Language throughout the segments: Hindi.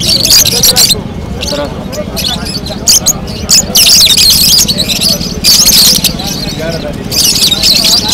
1700.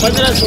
1500.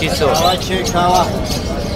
2500.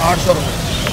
800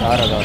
4000.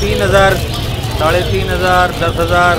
3000 3500 10000.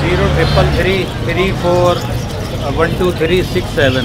033 34 12367.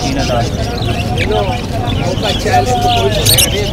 3000.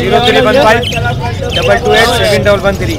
0315 228 7113.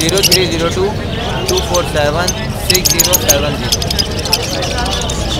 0302 247 6070.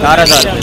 4000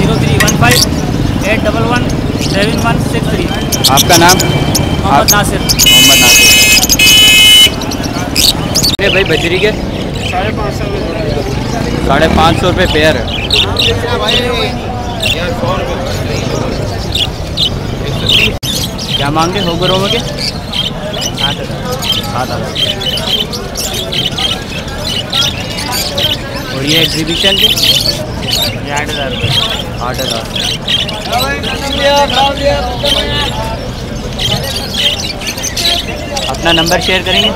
0315 81117163। आपका नाम? मोहम्मद नासिर। मोहम्मद नासिर। अरे भाई बजरी के 550 रुपये पेयर है। क्या मांग रहे हो ग्रो में के? 7,000। और ये एग्जीबिशन के 8,000 रुपये। 8,000। अपना नंबर शेयर करेंगे?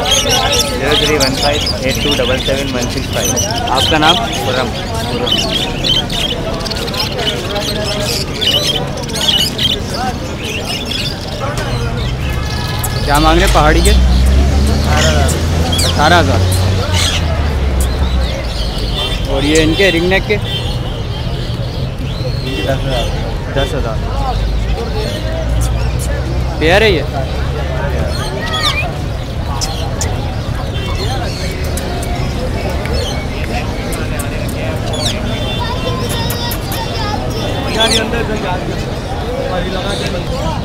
031582777165। आपका नाम? खुरम। क्या मांग रहे पहाड़ी के? 18,000। और ये इनके रिंग नेक के 10,000 पेयर है ये।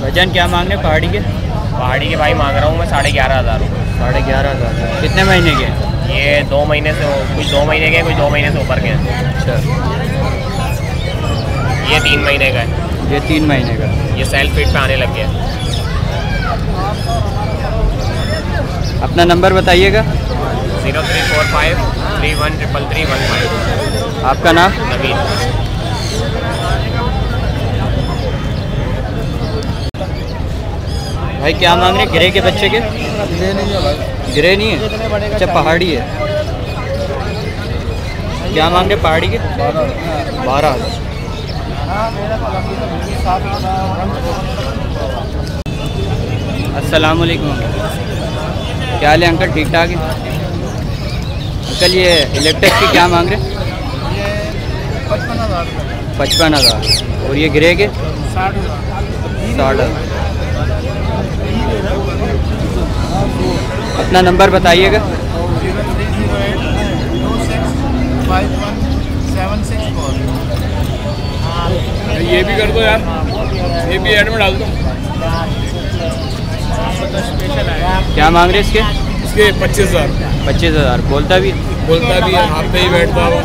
वजन क्या मांग रहे पहाड़ी के? पहाड़ी के भाई मांग रहा हूँ मैं 11,500 रुपये। 11,500। कितने महीने के? ये 2 महीने से कुछ 2 महीने के, कुछ 2 महीने से ऊपर के हैं। अच्छा, ये 3 महीने का है। ये 3 महीने का। ये सेल्फ फीड पे आने लग गया। अपना नंबर बताइएगा। 0345313315। आपका नाम? नवीन। भाई क्या मांग रहे गिरे के बच्चे के? गिरे नहीं है? अच्छा पहाड़ी है। क्या मांग रहे पहाड़ी के? 12,000। अस्सलाम वालेकुम। क्या हाल है अंकल? ठीक ठाक है अंकल। ये इलेक्ट्रिक की क्या मांग रहे? 55,000। और ये ग्रे के 60,000। अपना नंबर बताइएगा। 0308265764। ये भी कर दो यार, ये भी ऐड में डाल दो। क्या मांग रहे इसके? इसके 25,000। 25,000। बोलता भी? बोलता भी है, हाथ पे ही बैठता है।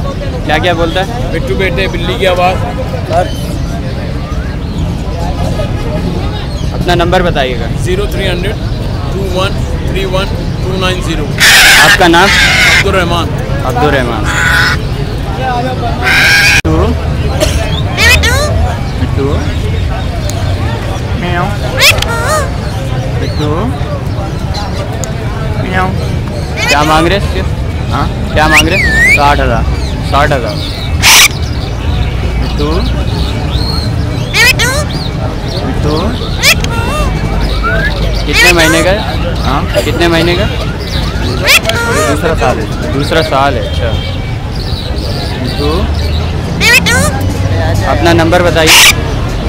क्या क्या बोलता है? बिट्टू बेटे, बिल्ली की आवाज़। अपना नंबर बताइएगा। 030021319290। आपका नाम? अब्दुलरहमान। अब्दुलरहमान। क्या मांग रहे इसके? हाँ क्या मांग रहे? 60,000। 60,000। कितने महीने का है? हाँ कितने महीने का? दूसरा साल है। दूसरा साल है। अच्छा। अपना नंबर बताइए।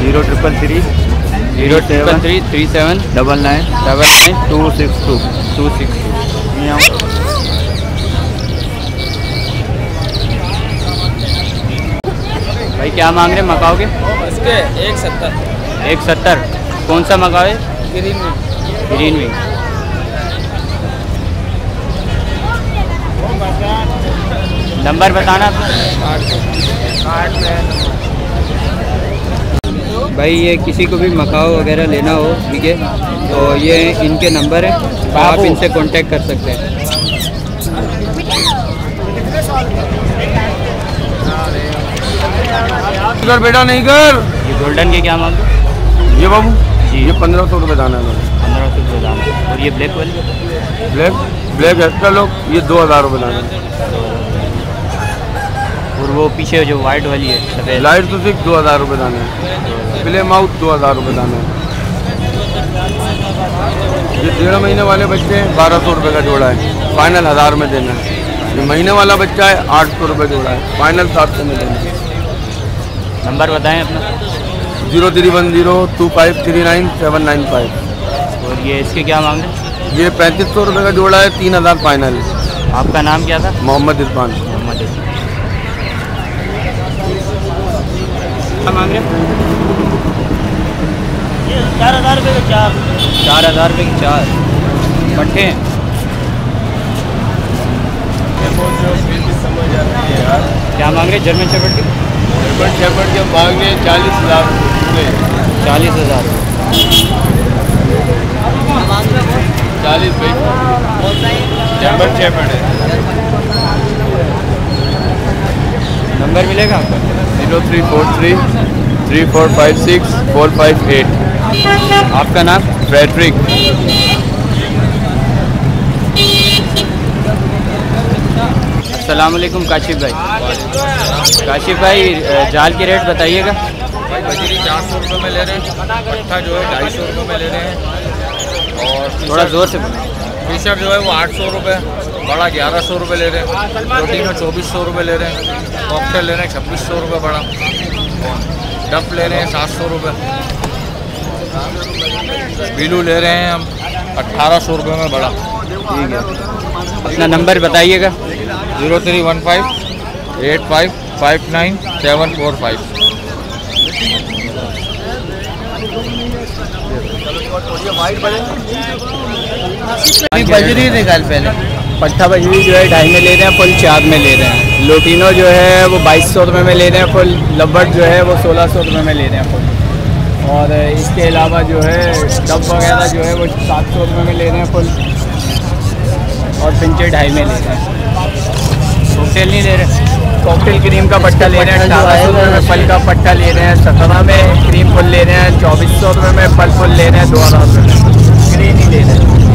033337999262। भाई क्या मांग रहे मकाओ के? इसके 170। 170। कौन सा मकाओ है? ग्रीन में। Green wing. नंबर बताना। भाई ये किसी को भी मकाओ वगैरह लेना हो, ठीक है, तो ये इनके नंबर है, तो आप इनसे कांटेक्ट कर सकते हैं। कर बेटा नहीं कर। ये गोल्डन के क्या मांग? ये बाबू जी ये 1,500 रुपये दाना है। 1500 रुपये दाना। और ये ब्लैक वाली? ब्लैक एक्स्ट्रा लोग ये 2,000 रुपये दाना है। और वो पीछे जो वाइट वाली है सफेद? लाइट तो सिर्फ 2,000 रुपये दाना है। प्ले माउथ 2,000 रुपये दाना है। ये 1.5 महीने वाले बच्चे हैं, 1,200 रुपये का जोड़ा है, फाइनल 1,000 में देना है। ये महीने वाला बच्चा है, 800 रुपये जोड़ा है, फाइनल 700 में देना है। नंबर बताएं अपना। 031025399795। और ये इसके क्या मांग रहे? ये 3500 रुपये का जोड़ा है, 3,000 फाइनल। आपका नाम क्या था? मोहम्मद इरफान। मोहम्मद। क्या मांग रहे? ये 4,000 रुपये के 4। 4,000 रुपये के 4 पट्टे हैं। समझ आती है यार। क्या मांग रहे जर्मन शेफर्ड की? जर्मन शेफर्ड के मांग रहे 40,000 रुपये। 40,000 40 भाई जर्मन शेफर्ड है। नंबर मिलेगा आपका? 0343 3456 458। आपका नाम? फ्रेडरिक। अस्सलाम वालेकुम काशिफ भाई। काशिफ भाई जाल की रेट बताइएगा। भाई बजरी 400 रुपये में ले रहे हैं, पट्टा जो है 250 रुपये में ले रहे हैं, और थोड़ा ज़ोर से बोलो। टी-शर्ट जो है वो 800 रुपये, बड़ा 1100 रुपये ले रहे हैं, प्रोटीन में 2400 रुपये ले रहे हैं, कॉकटेल ले रहे हैं 2600 रुपये बड़ा, डफ ले रहे हैं 700 रुपये, बिलू ले रहे हैं हम 1800 रुपये में बड़ा। ठीक है, अपना नंबर बताइएगा। 0315 85 59 745। बजरी निकाल पहले। पट्टा बजरी जो है 2.5 में ले रहे हैं, फुल 4 में ले रहे हैं। लोटिनो जो है वो 2200 रुपये में ले रहे हैं फुल। लब्बट जो है वो 1600 रुपये में ले रहे हैं फुल। और इसके अलावा जो है डब वगैरह जो है वो 700 रुपये में ले रहे हैं फुल। और पिंचे 2.5 में ले रहे हैं। कॉकटेल नहीं ले रहे, कॉकटेल क्रीम का पट्टा ले रहे हैं 1800 रुपये में, फल का पट्टा ले रहे हैं 17 में, क्रीम फुल ले रहे हैं 2400 रुपये में, फल फुल ले रहे हैं 2000 रुपये में, ग्रीन ही ले रहे हैं।